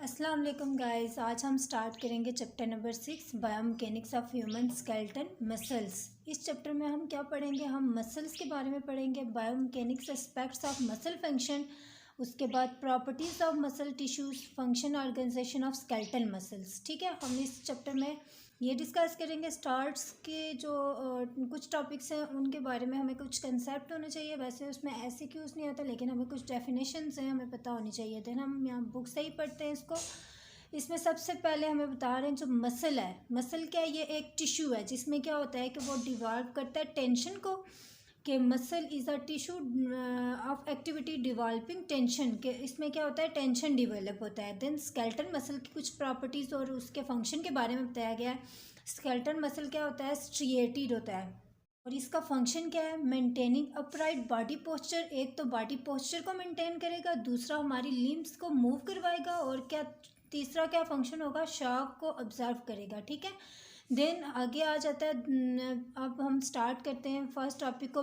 अस्सलाम वालेकुम गाइस। आज हम स्टार्ट करेंगे chapter number 6 biomechanics of human skeleton muscles. इस चैप्टर में हम क्या पढ़ेंगे? हम मसल्स के बारे में पढ़ेंगे, biomechanics aspects of muscle function, उसके बाद properties of muscle tissues, function organisation of skeletal muscles. ठीक है, हम इस चैप्टर में ये डिस्कस करेंगे स्टार्ट्स के जो कुछ टॉपिक्स हैं उनके बारे में। हमें कुछ कंसेप्ट होने चाहिए, वैसे उसमें ऐसे क्यूज नहीं होता, लेकिन हमें कुछ डेफिनेशंस हैं हमें पता होनी चाहिए। देन हम यहाँ बुक से ही पढ़ते हैं इसको। इसमें सबसे पहले हमें बता रहे हैं जो मसल है, मसल क्या है? ये एक टिश्यू है जिसमें क्या होता है कि वो डिवॉल्व करता है टेंशन को, कि muscle is a tissue of activity developing tension, के इसमें क्या होता है? टेंशन डिवेलप होता है। देन स्केलेटल मसल की कुछ प्रॉपर्टीज़ और उसके फंक्शन के बारे में बताया गया है। स्केलेटल मसल क्या होता है? स्ट्रिएटेड होता है और इसका फंक्शन क्या है? Maintaining upright body posture. एक तो बॉडी पोस्चर को मेंटेन करेगा, दूसरा हमारी लिम्स को मूव करवाएगा, और क्या तीसरा क्या फंक्शन होगा? शॉक को ऑब्जर्व करेगा। ठीक है, देन आगे आ जाता है। अब हम स्टार्ट करते हैं फर्स्ट टॉपिक को,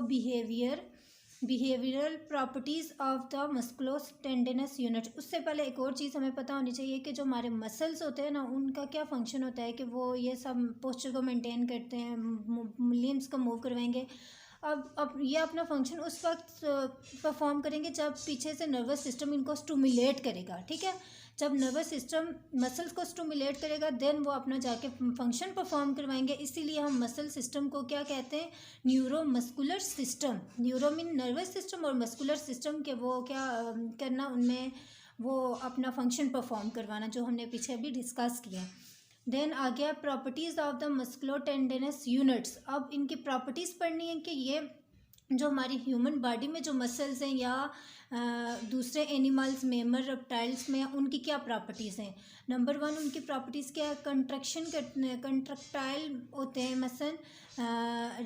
behavioural properties of the musculotendinous unit. उससे पहले एक और चीज़ हमें पता होनी चाहिए कि जो हमारे मसल्स होते हैं ना, उनका क्या फंक्शन होता है कि वो ये सब पोस्चर को मेंटेन करते हैं, लिम्स को मूव करवाएंगे। अब ये अपना फंक्शन उस वक्त परफॉर्म करेंगे जब पीछे से नर्वस सिस्टम इनको स्टूमुलेट करेगा। ठीक है, जब नर्वस सिस्टम मसल्स को स्टूमुलेट करेगा देन वो अपना जाके फंक्शन परफॉर्म करवाएंगे। इसीलिए हम मसल सिस्टम को क्या कहते हैं? Neuromuscular system. Neuro mean nervous system और मस्कुलर सिस्टम के वो क्या करना, उनमें वो अपना फंक्शन परफॉर्म करवाना, जो हमने पीछे अभी डिस्कस किया। देन आ गया प्रॉपर्टीज़ ऑफ द मस्कुलोटेंडनस यूनिट्स। अब इनकी प्रॉपर्टीज़ पढ़नी है कि ये जो हमारी ह्यूमन बॉडी में जो मसल्स हैं या दूसरे एनिमल्स में, रेप्टाइल्स में, उनकी क्या प्रॉपर्टीज़ हैं। नंबर 1 उनकी प्रॉपर्टीज़ क्या है? कंट्रक्टाइल होते हैं मसल,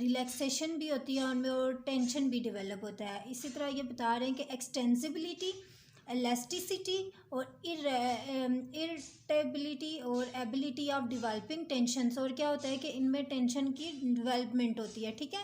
रिलैक्सेशन भी होती है उनमें, और टेंशन भी डेवलप होता है। इसी तरह ये बता रहे हैं कि एक्सटेंसिबिलिटी, इलास्टिसिटी और इरिटेबिलिटी और एबिलिटी ऑफ डिवेलपिंग टेंशन्स। और क्या होता है कि इनमें टेंशन की डिवेलपमेंट होती है। ठीक है,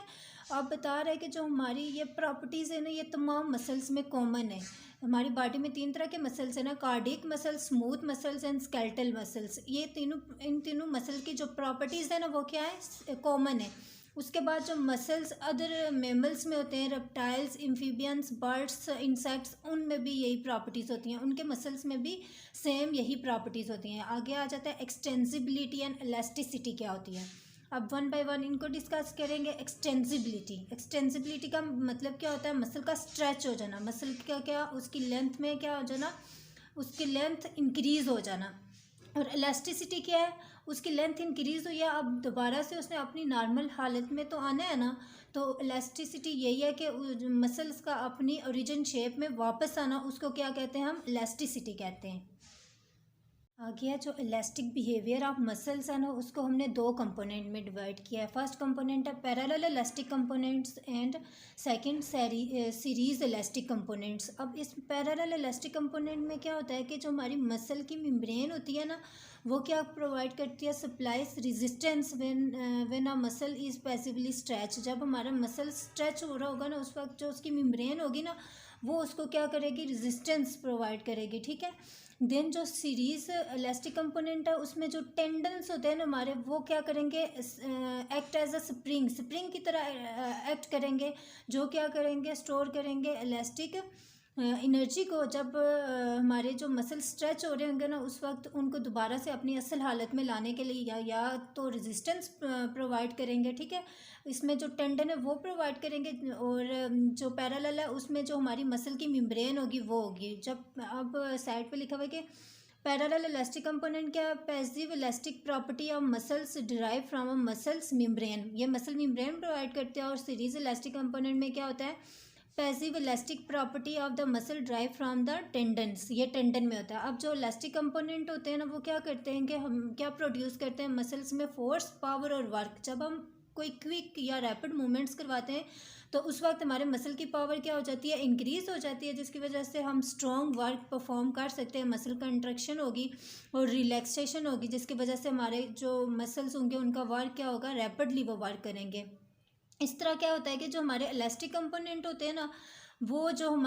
आप बता रहे हैं कि जो हमारी ये प्रॉपर्टीज़ है ना, ये तमाम मसल्स में कॉमन है। हमारी बॉडी में 3 तरह के मसल्स हैं ना, cardiac muscles, smooth muscles and skeletal muscles. ये तीनों, इन तीनों मसल की जो प्रॉपर्टीज़ है ना वो क्या है? कॉमन है। उसके बाद जो मसल्स अदर मेमल्स में होते हैं, रेप्टाइल्स, एम्फीबियंस, बर्ड्स, इंसेक्ट्स, उनमें भी यही प्रॉपर्टीज़ होती हैं, उनके मसल्स में भी सेम यही प्रॉपर्टीज़ होती हैं। आगे आ जाता है एक्सटेंसिबिलिटी एंड इलास्टिसिटी क्या होती है। अब 1 बाय 1 इनको डिस्कस करेंगे। एक्सटेंसिबिलिटी का मतलब क्या होता है? मसल का स्ट्रेच हो जाना, मसल का क्या, उसकी लेंथ में क्या हो जाना, उसकी लेंथ इंक्रीज़ हो जाना। और इलास्टिसिटी क्या है? उसकी लेंथ इंक्रीज़ हुई है, अब दोबारा से उसने अपनी नॉर्मल हालत में तो आना है ना। तो इलास्टिसिटी यही है कि मसल्स का अपनी ओरिजिन शेप में वापस आना, उसको क्या कहते हैं? हम इलास्टिसिटी कहते हैं। आ गया जो इलास्टिक बिहेवियर ऑफ मसल्स है ना, उसको हमने 2 कंपोनेंट में डिवाइड किया है। फर्स्ट कंपोनेंट है parallel elastic components and second series elastic components. अब इस पैरेलल इलास्टिक कंपोनेंट में क्या होता है कि जो हमारी मसल की मेम्ब्रेन होती है ना, वो क्या प्रोवाइड करती है? Supplies resistance when a muscle is passively stretch. जब हमारा मसल स्ट्रेच हो रहा होगा ना, उस वक्त जो उसकी मेम्ब्रेन होगी ना, वो उसको क्या करेगी? रेजिस्टेंस प्रोवाइड करेगी। ठीक है, देन जो सीरीज इलास्टिक कंपोनेंट है उसमें जो टेंडन्स होते हैं ना हमारे, वो क्या करेंगे? एक्ट एज अ स्प्रिंग की तरह एक्ट करेंगे, जो क्या करेंगे? स्टोर करेंगे इलास्टिक एनर्जी को। जब हमारे जो मसल स्ट्रेच हो रहे होंगे ना, उस वक्त उनको दोबारा से अपनी असल हालत में लाने के लिए या तो रेजिस्टेंस प्रोवाइड करेंगे। ठीक है, इसमें जो टेंडन है वो प्रोवाइड करेंगे, और जो पैरेलल है उसमें जो हमारी मसल की मेम्ब्रेन होगी वो होगी। जब अब साइड पे लिखा हुआ है कि पैरेलल इलास्टिक कंपोनेंट क्या है? Passive elastic property of muscles derive from a muscles membrane, ये मसल मेम्ब्रेन प्रोवाइड करते हैं। और सीरीज इलास्टिक कंपोनेंट में क्या होता है? Passive elastic property of the muscle drive from the tendons, ये टेंडन में होता है। अब जो इलास्टिक कंपोनेंट होते हैं ना, वो क्या करते हैं कि हम क्या प्रोड्यूस करते हैं? मसल्स में फोर्स, पावर और वर्क। जब हम कोई क्विक या रैपिड मूवमेंट्स करवाते हैं तो उस वक्त हमारे मसल की पावर क्या हो जाती है? इंक्रीज़ हो जाती है, जिसकी वजह से हम स्ट्रॉन्ग वर्क परफॉर्म कर सकते हैं। मसल कंट्रक्शन होगी और रिलैक्सेशन होगी, जिसकी वजह से हमारे जो मसल्स होंगे उनका वर्क क्या होगा? रैपिडली वो वर्क करेंगे। इस तरह क्या होता है कि जो हमारे इलास्टिक कंपोनेंट होते हैं ना, वो जो हम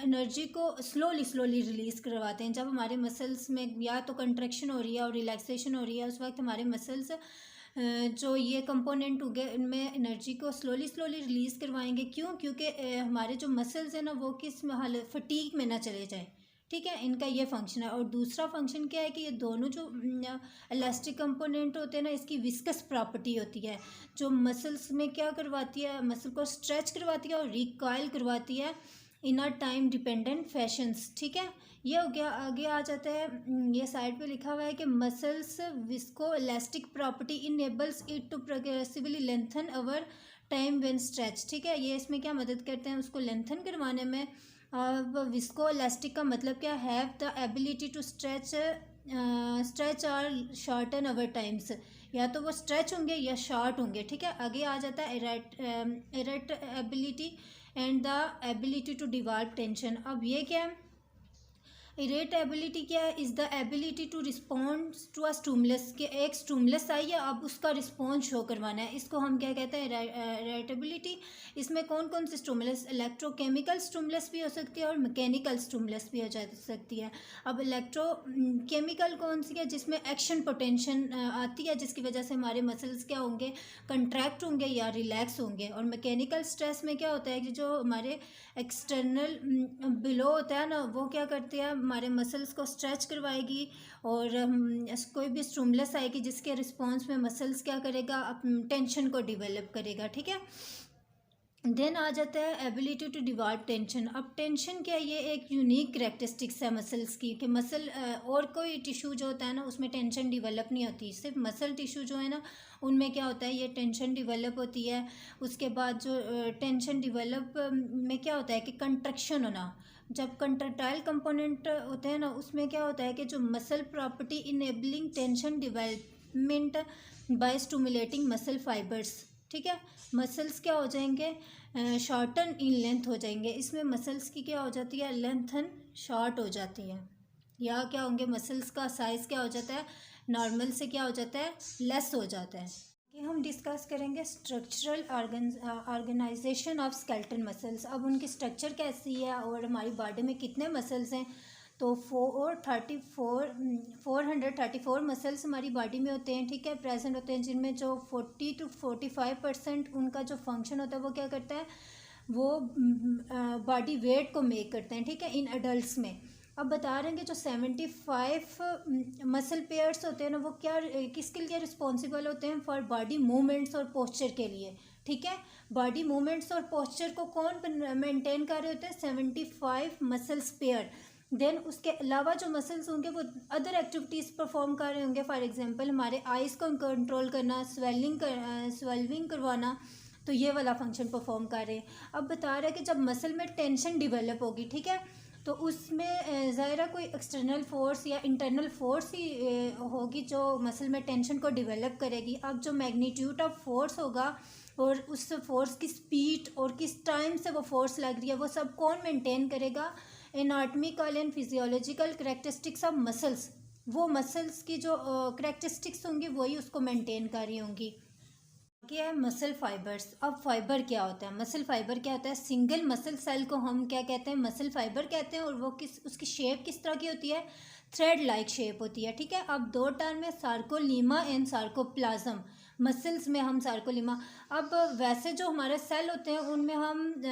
एनर्जी को स्लोली स्लोली रिलीज़ करवाते हैं। जब हमारे मसल्स में या तो कंट्रैक्शन हो रही है और रिलैक्सेशन हो रही है, उस वक्त हमारे मसल्स जो ये कंपोनेंट हो गए इनमें एनर्जी को स्लोली स्लोली रिलीज़ करवाएंगे। क्यों? क्योंकि हमारे जो मसल्स हैं ना वो किस हालत फटीग में ना चले जाएं। ठीक है, इनका ये फंक्शन है। और दूसरा फंक्शन क्या है कि ये दोनों जो इलास्टिक कंपोनेंट होते हैं ना, इसकी विस्कस प्रॉपर्टी होती है जो मसल्स में क्या करवाती है, मसल को स्ट्रेच करवाती है और रिकॉइल करवाती है इन अ टाइम डिपेंडेंट फैशंस। ठीक है, ये हो गया। आगे आ जाता है, ये साइड पे लिखा हुआ है कि muscles viscoelastic property enables it to progressively lengthen over time when stretch. ठीक है, ये इसमें क्या मदद करते हैं उसको लेंथन करवाने में। विस्को इलास्टिक का मतलब क्या, have the ability to stretch और शॉर्टन अवर टाइम्स, या तो वो स्ट्रेच होंगे या शॉर्ट होंगे। ठीक है, आगे आ जाता है irritability and the ability to develop tension. अब ये क्या है, इरेटेबिलिटी क्या है, is the ability to respond to a stimulus, के एक स्टूमुलस आई है अब उसका रिस्पॉन्स शो करवाना है, इसको हम क्या कहते हैं, इरेटेबिलिटी। इसमें कौन कौन से स्टूमुलस, इलेक्ट्रोकेमिकल स्टूमुलस भी हो सकती है और मैकेनिकल स्टूमुलस भी हो जा सकती है। अब इलेक्ट्रोकेमिकल कौन सी है, जिसमें एक्शन पोटेंशियल आती है जिसकी वजह से हमारे मसल्स क्या होंगे, कंट्रैक्ट होंगे या रिलैक्स होंगे। और मैकेनिकल स्ट्रेस में क्या होता है कि जो हमारे एक्सटर्नल बिलो होता है ना, वो क्या करती है, हमारे मसल्स को स्ट्रेच करवाएगी और कोई भी स्टिमुलस आएगी जिसके रिस्पॉन्स में मसल्स क्या करेगा, टेंशन को डिवेलप करेगा। ठीक है, देन आ जाता है एबिलिटी टू डिवॉल्व टेंशन। अब टेंशन क्या है, ये एक यूनिक करेक्टरिस्टिक्स है मसल्स की, कि मसल और कोई टिश्यू जो होता है ना उसमें टेंशन डिवेलप नहीं होती, सिर्फ मसल टिश्यू जो है ना उनमें क्या होता है, ये टेंशन डिवेलप होती है। उसके बाद जो टेंशन डिवेलप में क्या होता है कि कंट्रक्शन होना, जब कंट्रक्टाइल कंपोनेंट होते हैं ना उसमें क्या होता है कि जो muscle property enabling tension development by stimulating muscle fibres. ठीक है, मसल्स क्या हो जाएंगे, शॉर्टन इन लेंथ हो जाएंगे। इसमें मसल्स की क्या हो जाती है, लेंथन शॉर्ट हो जाती है, या क्या होंगे, मसल्स का साइज़ क्या हो जाता है, नॉर्मल से क्या हो जाता है, लेस हो जाता है। कि हम डिस्कस करेंगे structural organisation of skeletal muscles. अब उनकी स्ट्रक्चर कैसी है और हमारी बॉडी में कितने मसल्स हैं, तो 434 मसल्स हमारी बॉडी में होते हैं। ठीक है, प्रेजेंट होते हैं, जिनमें जो 40 to 45% उनका जो फंक्शन होता है वो क्या करता है, वो बॉडी वेट को मेक करते हैं। ठीक है, इन अडल्ट्स में। अब बता रहे हैं कि जो 75 मसल पेयर्स होते हैं ना वो क्या किसके लिए रिस्पॉन्सिबल होते हैं, फॉर बॉडी मूवमेंट्स और पोस्चर के लिए। ठीक है, बॉडी मूवमेंट्स और पोस्चर को कौन मेंटेन कर रहे होते हैं, 75 मसल्स पेयर। देन उसके अलावा जो मसल्स होंगे वो अदर एक्टिविटीज़ परफॉर्म कर रहे होंगे, फॉर एग्जांपल हमारे आइज़ को कंट्रोल करना, स्वेलिंग करवाना, तो ये वाला फंक्शन परफॉर्म कर रहे हैं। अब बता रहे हैं कि जब मसल में टेंशन डिवेलप होगी, ठीक है, तो उसमें ज़ाहिर कोई एक्सटर्नल फोर्स या इंटरनल फोर्स ही होगी जो मसल में टेंशन को डिवेलप करेगी। अब जो मैग्नीट्यूड ऑफ फोर्स होगा और उस फोर्स की स्पीड और किस टाइम से वो फोर्स लग रही है, वो सब कौन मेंटेन करेगा, anatomical and physiological characteristics of muscles. वो मसल्स की जो करेक्टरिस्टिक्स होंगी वही उसको मेंटेन कर रही होंगी। क्या है मसल फाइबर्स। अब फाइबर क्या होता है, मसल फाइबर क्या होता है, सिंगल मसल सेल को हम क्या कहते हैं, मसल फाइबर कहते हैं। और वो उसकी शेप किस तरह की होती है, थ्रेड लाइक शेप होती है। ठीक है, अब दो टर्म में सार्कोलीमा एंड सार्कोप्लाज्म। मसल्स में हम सार्कोलीमा। अब वैसे जो हमारे सेल होते हैं उनमें हम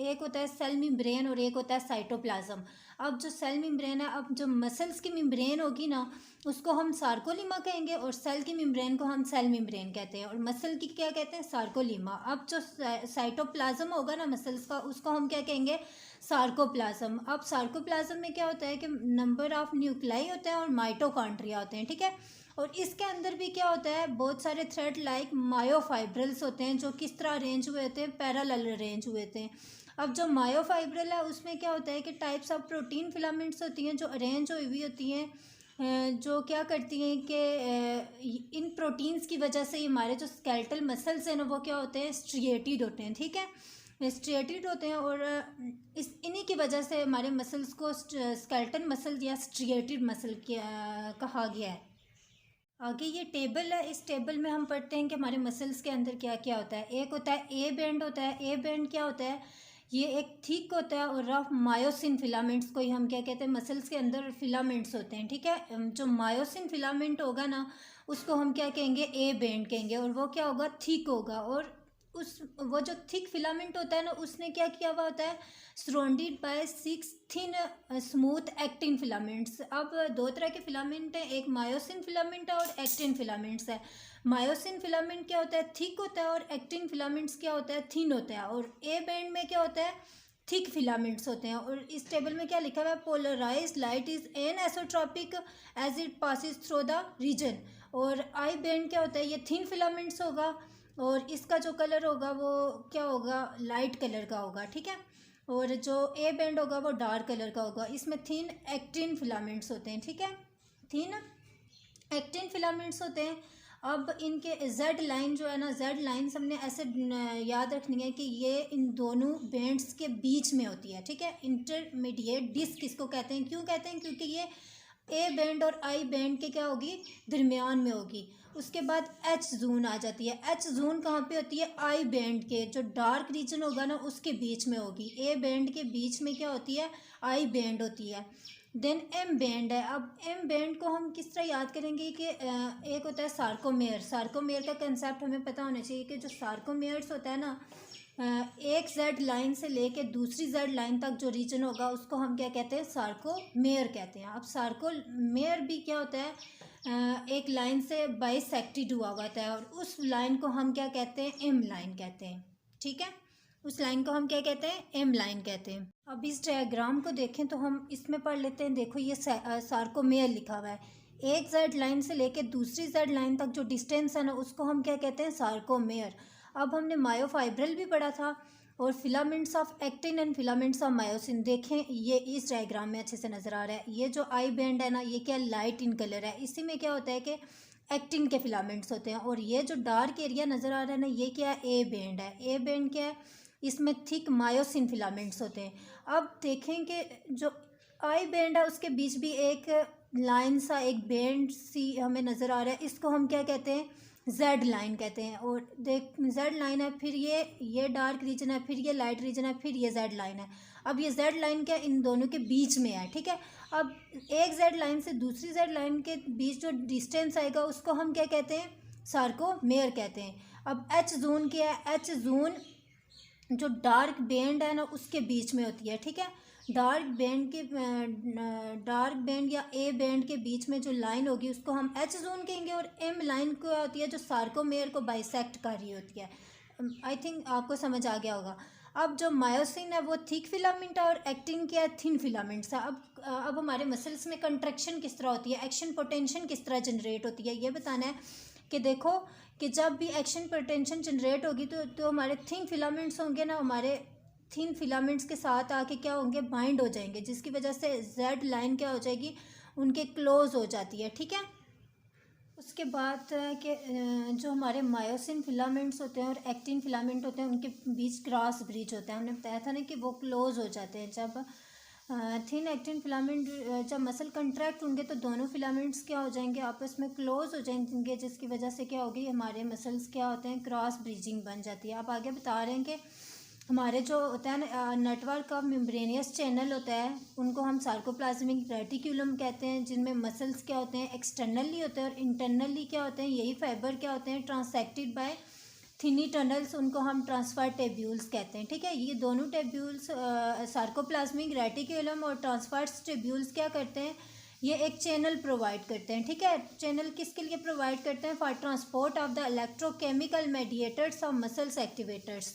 एक होता है सेल मेम्ब्रेन और एक होता है साइटोप्लाज्म। अब जो सेल मेम्ब्रेन है, अब जो मसल्स की मेम्ब्रेन होगी ना उसको हम सार्कोलीमा कहेंगे और सेल की मेम्ब्रेन को हम सेल मेम्ब्रेन कहते हैं, और मसल की क्या कहते हैं, सार्कोलीमा। अब जो साइटोप्लाज्म होगा ना मसल्स का, उसको हम क्या कहेंगे, सार्कोप्लाज्म। अब सार्कोप्लाज्म में क्या होता है कि नंबर ऑफ न्यूक्लाई होते हैं और माइटोकॉन्ड्रिया होते हैं। ठीक है, और इसके अंदर भी क्या होता है, बहुत सारे थ्रेड लाइक मायोफाइब्रल्स होते हैं जो किस तरह अरेंज हुए होते हैं, पैरेलल अरेंज हुए थे। अब जो मायोफाइब्रल है उसमें क्या होता है कि टाइप्स ऑफ प्रोटीन फिलामेंट्स होती हैं जो अरेंज हुई होती हैं, जो क्या करती हैं कि इन प्रोटीन्स की वजह से हमारे जो स्केलेटल मसल्स हैं ना वो क्या होते हैं, स्ट्रिएटेड होते हैं। ठीक है, स्ट्रिएटेड होते हैं, और इन्हीं की वजह से हमारे मसल्स को स्केलेटल मसल या स्ट्रिएटेड मसल कहा गया है। आगे ये टेबल है, इस टेबल में हम पढ़ते हैं कि हमारे मसल्स के अंदर क्या क्या होता है। एक होता है ए बैंड होता है। ए बैंड क्या होता है, ये एक थिक होता है, और रफ मायोसिन फिलामेंट्स को ही हम क्या कहते हैं, मसल्स के अंदर फिलामेंट्स होते हैं, ठीक है। जो मायोसिन फिलामेंट होगा ना, उसको हम क्या कहेंगे, ए बैंड कहेंगे, और वो क्या होगा, थिक होगा। और उस वो जो थिक फिलामेंट होता है ना, उसने क्या किया हुआ होता है, surrounded by 6 thin smooth actin filaments. अब दो तरह के फिलामेंट हैं, एक मायोसिन फिलामेंट है और एक्टिन फिलामेंट्स है। मायोसिन फिलामेंट क्या होता है, थिक होता है, और एक्टिन फिलामेंट्स क्या होता है, थिन होता है। और ए बैंड में क्या होता है, थिक फिलामेंट्स होते हैं। और इस टेबल में क्या लिखा हुआ है, polarised light is anisotropic as it passes through the region. और आई बैंड क्या होता है, ये थिन फिलामेंट्स होगा, और इसका जो कलर होगा वो क्या होगा, लाइट कलर का होगा, ठीक है। और जो ए बैंड होगा वो डार्क कलर का होगा। इसमें थिन एक्टिन फिलामेंट्स होते हैं, ठीक है, थिन एक्टिन फिलामेंट्स होते हैं। अब इनके जेड लाइन जो है ना, जेड लाइन हमने ऐसे याद रखनी है कि ये इन दोनों बैंड्स के बीच में होती है, ठीक है। इंटरमीडिएट डिस्क इसको कहते हैं। क्यों कहते हैं, क्योंकि ये ए बैंड और आई बैंड के क्या होगी, दरमियान में होगी। उसके बाद एच जोन आ जाती है। एच जोन कहाँ पे होती है, आई बैंड के जो डार्क रीजन होगा ना उसके बीच में होगी। ए बैंड के बीच में क्या होती है, आई बैंड होती है। देन एम बैंड है। अब एम बैंड को हम किस तरह याद करेंगे कि एक होता है सार्कोमेयर। सार्कोमेयर का कंसेप्ट हमें पता होना चाहिए कि जो सार्कोमेयर्स होता है ना, एक जेड लाइन से लेके दूसरी जेड लाइन तक जो रीजन होगा उसको हम क्या कहते हैं, सार्कोमेयर कहते हैं। अब सार्कोमेयर भी क्या होता है, एक लाइन से बाइसेक्टेड हुआ होता है, और उस लाइन को हम क्या कहते हैं, एम लाइन कहते हैं, ठीक है। उस लाइन को हम क्या कहते हैं, एम लाइन कहते हैं। अब इस डायग्राम को देखें तो हम इसमें पढ़ लेते हैं। देखो ये सार्कोमेयर लिखा हुआ है। एक जेड लाइन से लेके दूसरी जेड लाइन तक जो डिस्टेंस है ना उसको हम क्या कहते हैं, सार्कोमेयर। अब हमने मायोफाइब्रल भी पढ़ा था, और filaments of actin and filaments of myosin. देखें ये इस डायग्राम में अच्छे से नज़र आ रहा है। ये जो आई बैंड है ना, ये क्या लाइट इन कलर है। इसी में क्या होता है कि एक्टिन के फिलामेंट्स होते हैं। और ये जो डार्क एरिया नज़र आ रहा है ना, ये क्या है, ए बैंड है। ए बैंड क्या है, इसमें थिक मायोसिन फिलामेंट्स होते हैं। अब देखें कि जो आई बैंड है उसके बीच भी एक लाइन सा, एक बैंड सी हमें नज़र आ रहा है। इसको हम क्या कहते हैं, जेड लाइन कहते हैं। और देख जेड लाइन है, फिर ये डार्क रीजन है, फिर ये लाइट रीजन है, फिर ये जेड लाइन है। अब ये जेड लाइन क्या इन दोनों के बीच में है, ठीक है। अब एक जेड लाइन से दूसरी जेड लाइन के बीच जो डिस्टेंस आएगा उसको हम क्या कहते हैं, सार्कोमेयर कहते हैं। अब एच जोन क्या है, एच जोन जो डार्क बैंड है ना उसके बीच में होती है, ठीक है। डार्क बैंड या ए बैंड के बीच में जो लाइन होगी उसको हम एच जोन कहेंगे, और एम लाइन को होती है जो सार्कोमेयर को बाइसेक्ट कर रही होती है। आई थिंक आपको समझ आ गया होगा। अब जो मायोसिन है वो थिक फिलामेंट है, और एक्टिन क्या है, थिन फिलामेंट्स है। अब हमारे मसल्स में कंट्रैक्शन किस तरह होती है, एक्शन पोटेंशियल किस तरह जनरेट होती है, ये बताना है। कि देखो कि जब भी एक्शन पोटेंशियल जनरेट होगी तो हमारे थिन फिलामेंट्स होंगे ना, हमारे थिन फिलामेंट्स के साथ आके क्या होंगे, बाइंड हो जाएंगे, जिसकी वजह से जेड लाइन क्या हो जाएगी, उनके क्लोज हो जाती है, ठीक है। उसके बाद कि जो हमारे मायोसिन फिलामेंट्स होते हैं और एक्टिन फिलामेंट होते हैं उनके बीच क्रॉस ब्रिज होता है। हमने बताया था ना कि वो क्लोज हो जाते हैं। जब थिन एक्टिन फिलामेंट जब मसल कंट्रैक्ट होंगे तो दोनों फिलामेंट्स क्या हो जाएंगे, आपस में क्लोज हो जाएंगे, जिसकी वजह से क्या होगी, हमारे मसल्स क्या होते हैं, क्रॉस ब्रिजिंग बन जाती है। आप आगे बता रहे हैं कि हमारे जो होता है नेटवर्क ऑफ मेम्ब्रेनियस चैनल होता है उनको हम सार्कोप्लाज्मिक रेटिक्यूलम कहते हैं, जिनमें मसल्स क्या होते हैं, एक्सटर्नली होते हैं, और इंटरनली क्या होते हैं, यही फाइबर क्या होते हैं, ट्रांसेक्टेड बाय थिनी टनल्स, उनको हम ट्रांसफर टेब्यूल्स कहते हैं, ठीक है। ये दोनों टेब्यूल्स सार्कोप्लाज्मिक रेटिक्यूलम और ट्रांसफर्स टेब्यूल्स क्या करते हैं, ये एक चैनल प्रोवाइड करते हैं, ठीक है। चैनल किसके लिए प्रोवाइड करते हैं, for transport of the electrochemical mediators of muscles activators.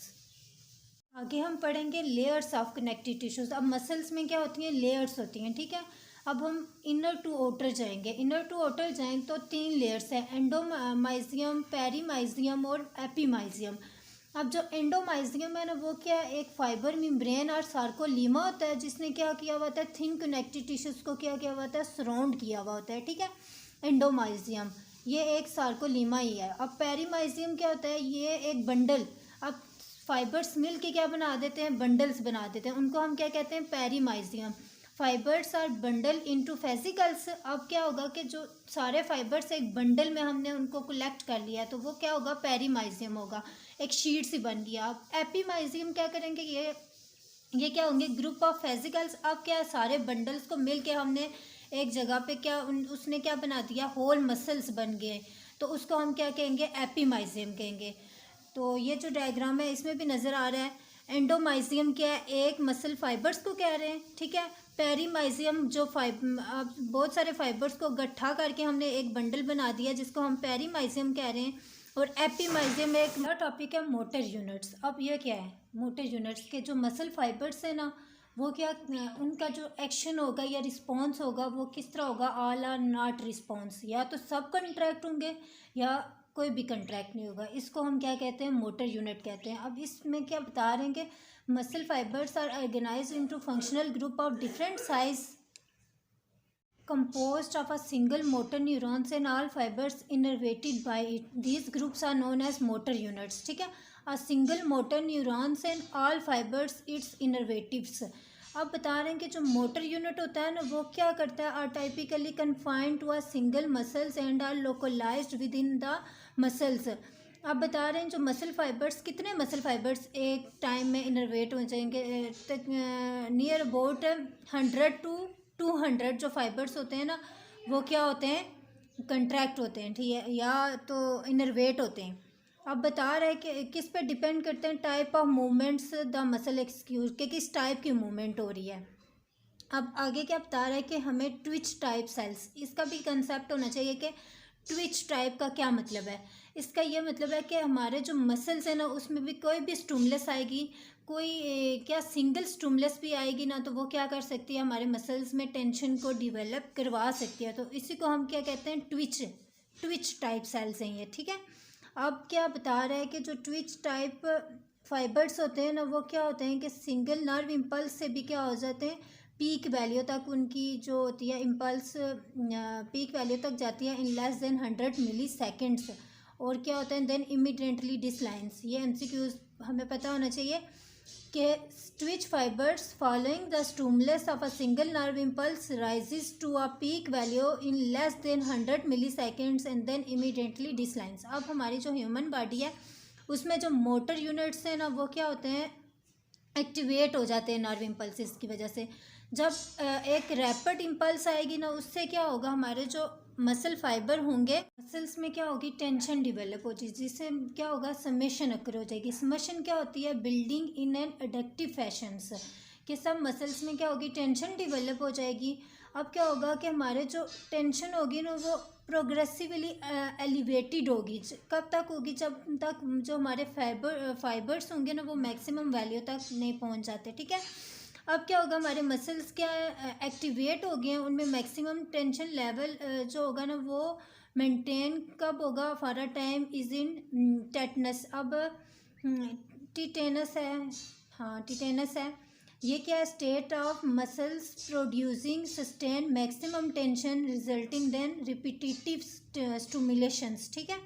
आगे हम पढ़ेंगे लेयर्स ऑफ कनेक्टिव टिश्यूज। अब मसल्स में क्या होती हैं, लेयर्स होती हैं, ठीक है। अब हम इनर टू आउटर जाएंगे। इनर टू आउटर जाएं तो 3 लेयर्स हैं, एंडोमाइजियम, पेरीमाइजियम और एपीमाइजियम। अब जो एंडोमाइजियम है ना वो क्या है, एक फाइबर मेम्ब्रेन और सार्कोलीमा होता है, जिसने क्या किया हुआ होता है, थिन कनेक्टिव टिश्यूज को क्या किया हुआ होता है, सराउंड किया हुआ होता है, ठीक है। एंडोमाइजियम ये एक सार्कोलीमा ही है। अब पेरीमाइजियम क्या होता है, ये एक बंडल, अब फाइबर्स मिल के क्या बना देते हैं, बंडल्स बना देते हैं, उनको हम क्या कहते हैं, perimysium. Fibres are bundle into fascicles. अब क्या होगा कि जो सारे फाइबर्स एक बंडल में हमने उनको कलेक्ट कर लिया तो वो क्या होगा, पेरीमाइजियम होगा, एक शीट सी बन गया। अब एपीमाइजियम क्या करेंगे, ये ये क्या होंगे, ग्रुप ऑफ वेसिकल्स। अब क्या सारे बंडल्स को मिल के हमने एक जगह पे क्या उसने क्या बना दिया, होल मसल्स बन गए, तो उसको हम क्या कहेंगे, एपिमाइजियम कहेंगे। तो ये जो डायग्राम है इसमें भी नज़र आ रहा है। एंडोमाइजियम क्या है, एक मसल फाइबर्स को कह रहे हैं, ठीक है। पेरीमाइजियम जो बहुत सारे फाइबर्स को इकट्ठा करके हमने एक बंडल बना दिया जिसको हम पेरीमाइजियम कह रहे हैं। और एपिमाइजियम एक नया टॉपिक है, मोटर यूनिट्स। अब ये क्या है, मोटर यूनिट्स के जो मसल फाइबर्स है ना, वो क्या उनका जो एक्शन होगा या रिस्पॉन्स होगा वो किस तरह होगा, ऑल आर नॉट रिस्पॉन्स, या तो सब कंट्रैक्ट होंगे या कोई भी कंट्रैक्ट नहीं होगा। इसको हम क्या कहते हैं, मोटर यूनिट कहते हैं। अब इसमें क्या बता रहे हैं कि muscle fibres are organised into functional group of different size composed of a single motor neurons and all fibers innervated by it. These groups are known as motor units. ठीक है, a single motor neurons and all fibers its innervatives. अब बता रहे हैं कि जो motor unit होता है ना वो क्या करता है, are typically confined to a single muscles and are localised within the muscles. अब बता रहे हैं जो मसल फाइबर्स, कितने मसल फाइबर्स एक टाइम में इनर्वेट हो जाएंगे, नियर अबाउट 100 to 200 जो फाइबर्स होते हैं ना वो क्या होते हैं, कंट्रैक्ट होते हैं, ठीक है, या तो इनर्वेट होते हैं। अब बता रहे हैं कि किस पे डिपेंड करते हैं, type of movements the muscle excuse, के किस टाइप की मूवमेंट हो रही है। अब आगे क्या बता रहा है कि हमें ट्विच टाइप सेल्स, इसका भी कंसेप्ट होना चाहिए कि ट्विच टाइप का क्या मतलब है। इसका ये मतलब है कि हमारे जो मसल्स हैं ना उसमें भी कोई भी स्टिमुलस आएगी, कोई क्या सिंगल स्टिमुलस भी आएगी ना, तो वो क्या कर सकती है, हमारे मसल्स में टेंशन को डिवेलप करवा सकती है। तो इसी को हम क्या कहते हैं, ट्विच टाइप सेल्स हैं ये, ठीक है। अब क्या बता रहा है कि जो ट्विच टाइप फाइबर्स होते हैं ना वो क्या होते हैं कि सिंगल नर्व इम्पल्स से भी क्या हो जाते हैं, पीक वैल्यू तक उनकी जो होती है इम्पल्स पीक वैल्यू तक जाती है in less than 100 milliseconds. और क्या होता है, देन इमीडिएटली डिसलाइंस। ये एमसीक्यूज हमें पता होना चाहिए कि twitch fibres following the stimulus of a single nerve impulse rises to a peak value in less than 100 milliseconds and then immediately declines. अब हमारी जो ह्यूमन बॉडी है उसमें जो मोटर यूनिट्स हैं ना वो क्या होते हैं, एक्टिवेट हो जाते हैं नर्व इम्पल्सिस की वजह से। जब एक रैपिड इम्पल्स आएगी ना उससे क्या होगा, हमारे जो मसल फाइबर होंगे मसल्स में क्या होगी, टेंशन डिवेलप हो जाएगी, जिससे क्या होगा, समेशन अकर हो जाएगी। समेशन क्या होती है, बिल्डिंग इन एन एडक्टिव फैशंस, कि सब मसल्स में क्या होगी, टेंशन डिवेलप हो जाएगी। अब क्या होगा कि हमारे जो टेंशन होगी ना वो प्रोग्रेसिवली एलिवेटेड होगी। कब तक होगी, जब तक जो हमारे फाइबर्स होंगे ना वो मैक्सिमम वैल्यू तक नहीं पहुंच जाते, ठीक है। अब क्या होगा, हमारे मसल्स क्या एक्टिवेट हो गए हैं, उनमें मैक्सिमम टेंशन लेवल जो होगा ना वो मेंटेन कब होगा, for a time is in tetanus. अब टिटेनस है, हाँ टिटेनस है। ये क्या है, state of muscles producing sustain maximum tension resulting then repetitive stimulations, ठीक है।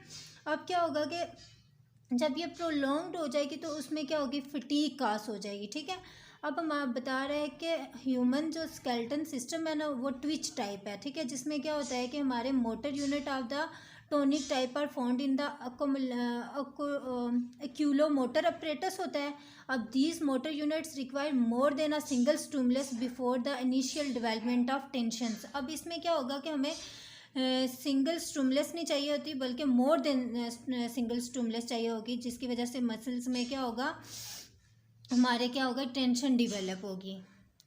अब क्या होगा कि जब ये प्रोलॉन्ग्ड हो जाएगी तो उसमें क्या होगी, फटीग कास हो जाएगी, ठीक है। अब हम आप बता रहे हैं कि ह्यूमन जो स्केलेटन सिस्टम है ना वो ट्विच टाइप है, ठीक है, जिसमें क्या होता है कि हमारे motor unit of the tonic type are found in the oculomotor apparatus होता है। अब these motor units require more than a single stimulus before the initial development of tensions. अब इसमें क्या होगा कि हमें सिंगल स्टिमुलस नहीं चाहिए होती बल्कि मोर देन सिंगल स्टिमुलस चाहिए होगी, जिसकी वजह से मसल्स में क्या होगा, हमारे क्या होगा, टेंशन डिवेलप होगी।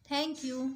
Thank you.